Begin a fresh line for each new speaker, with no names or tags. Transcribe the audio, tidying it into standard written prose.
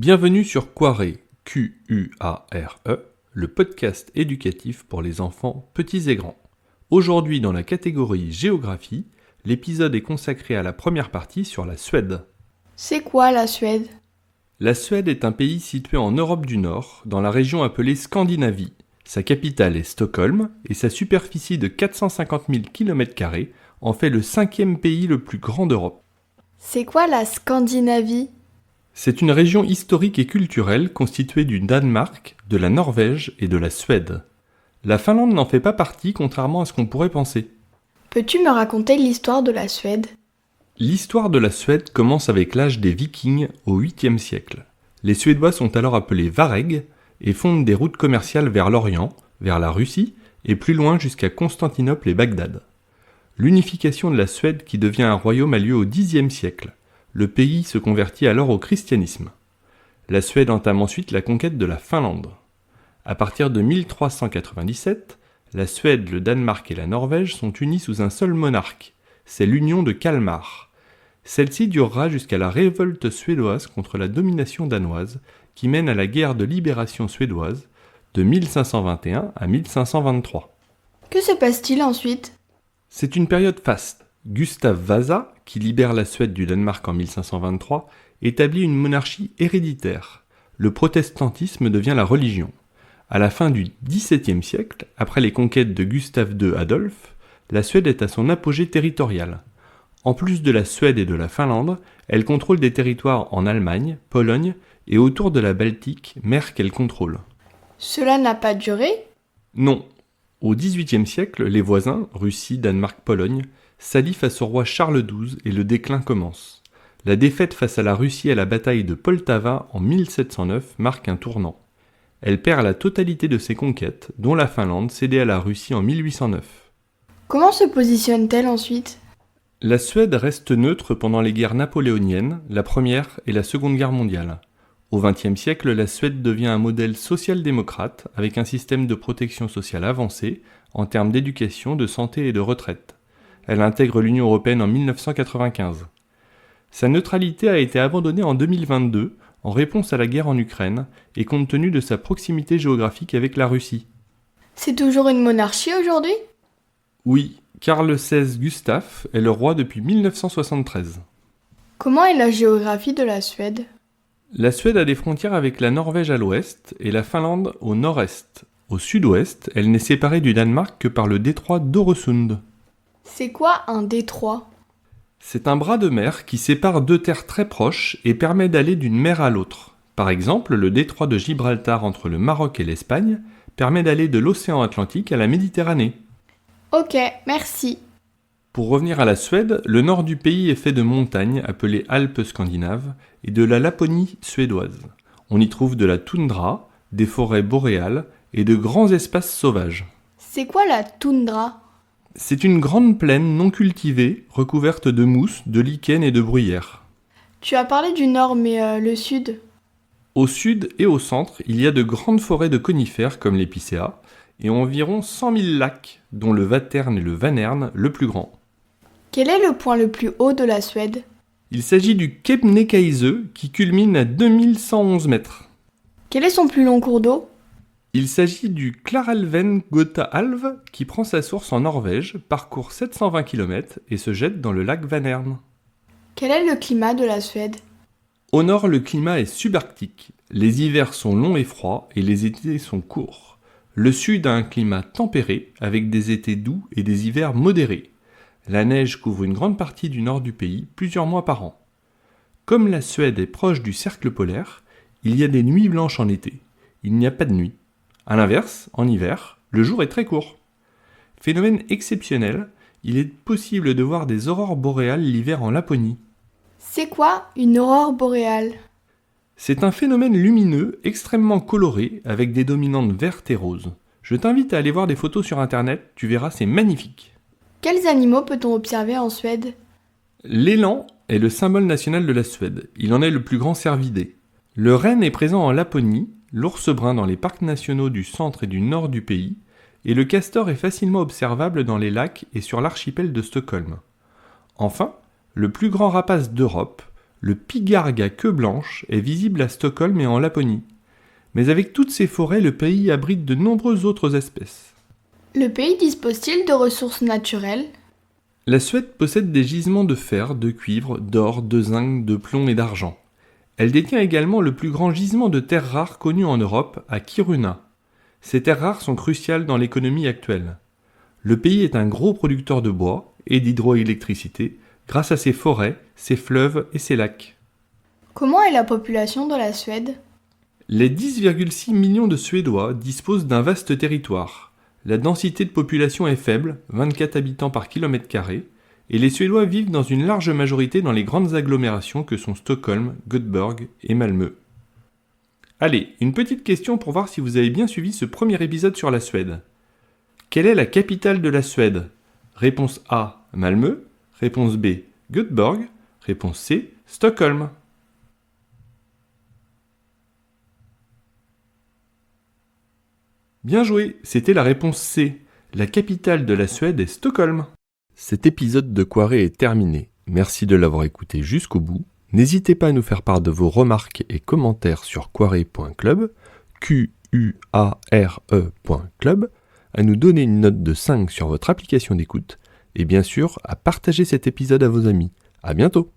Bienvenue sur Quare, Q-U-A-R-E, le podcast éducatif pour les enfants petits et grands. Aujourd'hui, dans la catégorie Géographie, l'épisode est consacré à la première partie sur la Suède.
C'est quoi la Suède ?
La Suède est un pays situé en Europe du Nord, dans la région appelée Scandinavie. Sa capitale est Stockholm et sa superficie de 450 000 km² en fait le 5e pays le plus grand d'Europe.
C'est quoi la Scandinavie ?
C'est une région historique et culturelle constituée du Danemark, de la Norvège et de la Suède. La Finlande n'en fait pas partie, contrairement à ce qu'on pourrait penser.
Peux-tu me raconter l'histoire de la Suède ?
L'histoire de la Suède commence avec l'âge des Vikings au 8e siècle. Les Suédois sont alors appelés Vareg et fondent des routes commerciales vers l'Orient, vers la Russie et plus loin jusqu'à Constantinople et Bagdad. L'unification de la Suède qui devient un royaume a lieu au Xe siècle. Le pays se convertit alors au christianisme. La Suède entame ensuite la conquête de la Finlande. À partir de 1397, la Suède, le Danemark et la Norvège sont unis sous un seul monarque. C'est l'union de Kalmar. Celle-ci durera jusqu'à la révolte suédoise contre la domination danoise, qui mène à la guerre de libération suédoise de 1521 à 1523.
Que se passe-t-il ensuite ?
C'est une période faste. Gustav Vasa, qui libère la Suède du Danemark en 1523, établit une monarchie héréditaire. Le protestantisme devient la religion. À la fin du XVIIe siècle, après les conquêtes de Gustave II Adolphe, la Suède est à son apogée territorial. En plus de la Suède et de la Finlande, elle contrôle des territoires en Allemagne, Pologne et autour de la Baltique, mer qu'elle contrôle.
Cela n'a pas duré ?
Non. Au XVIIIe siècle, les voisins, Russie, Danemark, Pologne, s'allient face au roi Charles XII et le déclin commence. La défaite face à la Russie à la bataille de Poltava en 1709 marque un tournant. Elle perd la totalité de ses conquêtes, dont la Finlande cédée à la Russie en 1809.
Comment se positionne-t-elle ensuite ?
La Suède reste neutre pendant les guerres napoléoniennes, la Première et la Seconde Guerre mondiale. Au XXe siècle, la Suède devient un modèle social-démocrate avec un système de protection sociale avancé en termes d'éducation, de santé et de retraite. Elle intègre l'Union européenne en 1995. Sa neutralité a été abandonnée en 2022 en réponse à la guerre en Ukraine et compte tenu de sa proximité géographique avec la Russie.
C'est toujours une monarchie aujourd'hui ?
Oui, Karl XVI Gustaf est le roi depuis 1973.
Comment est la géographie de la Suède ?
La Suède a des frontières avec la Norvège à l'ouest et la Finlande au nord-est. Au sud-ouest, elle n'est séparée du Danemark que par le détroit d'Øresund.
C'est quoi un détroit ?
C'est un bras de mer qui sépare deux terres très proches et permet d'aller d'une mer à l'autre. Par exemple, le détroit de Gibraltar entre le Maroc et l'Espagne permet d'aller de l'océan Atlantique à la Méditerranée.
Ok, merci.
Pour revenir à la Suède, le nord du pays est fait de montagnes appelées Alpes scandinaves et de la Laponie suédoise. On y trouve de la toundra, des forêts boréales et de grands espaces sauvages.
C'est quoi la toundra ?
C'est une grande plaine non cultivée, recouverte de mousse, de lichen et de bruyère.
Tu as parlé du nord, mais le sud ?
Au sud et au centre, il y a de grandes forêts de conifères comme l'épicéa et environ 100 000 lacs, dont le Vättern et le Vänern le plus grand.
Quel est le point le plus haut de la Suède ?
Il s'agit du Kebnekaise qui culmine à 2111 mètres.
Quel est son plus long cours d'eau ?
Il s'agit du Klarälven Götaälv qui prend sa source en Norvège, parcourt 720 km et se jette dans le lac Vänern.
Quel est le climat de la Suède ?
Au nord, le climat est subarctique. Les hivers sont longs et froids et les étés sont courts. Le sud a un climat tempéré avec des étés doux et des hivers modérés. La neige couvre une grande partie du nord du pays plusieurs mois par an. Comme la Suède est proche du cercle polaire, il y a des nuits blanches en été. Il n'y a pas de nuit. A l'inverse, en hiver, le jour est très court. Phénomène exceptionnel, il est possible de voir des aurores boréales l'hiver en Laponie.
C'est quoi une aurore boréale ?
C'est un phénomène lumineux extrêmement coloré avec des dominantes vertes et roses. Je t'invite à aller voir des photos sur internet, tu verras, c'est magnifique.
Quels animaux peut-on observer en Suède ?
L'élan est le symbole national de la Suède. Il en est le plus grand cervidé. Le renne est présent en Laponie, l'ours brun dans les parcs nationaux du centre et du nord du pays, et le castor est facilement observable dans les lacs et sur l'archipel de Stockholm. Enfin, le plus grand rapace d'Europe, Le pigargue à queue blanche est visible à Stockholm et en Laponie. Mais avec toutes ces forêts, le pays abrite de nombreuses autres espèces.
Le pays dispose-t-il de ressources naturelles?
La Suède possède des gisements de fer, de cuivre, d'or, de zinc, de plomb et d'argent. Elle détient également le plus grand gisement de terres rares connu en Europe, à Kiruna. Ces terres rares sont cruciales dans l'économie actuelle. Le pays est un gros producteur de bois et d'hydroélectricité grâce à ses forêts, ses fleuves et ses lacs.
Comment est la population de la Suède?
Les 10,6 millions de Suédois disposent d'un vaste territoire. La densité de population est faible, 24 habitants par kilomètre carré, et les Suédois vivent dans une large majorité dans les grandes agglomérations que sont Stockholm, Göteborg et Malmö. Allez, une petite question pour voir si vous avez bien suivi ce premier épisode sur la Suède. Quelle est la capitale de la Suède? Réponse A, Malmö. Réponse B, Göteborg. Réponse C, Stockholm. Bien joué, c'était la réponse C. La capitale de la Suède est Stockholm. Cet épisode de Quaré est terminé. Merci de l'avoir écouté jusqu'au bout. N'hésitez pas à nous faire part de vos remarques et commentaires sur quaré.club, QUARE.club, à nous donner une note de 5 sur votre application d'écoute et bien sûr à partager cet épisode à vos amis. À bientôt!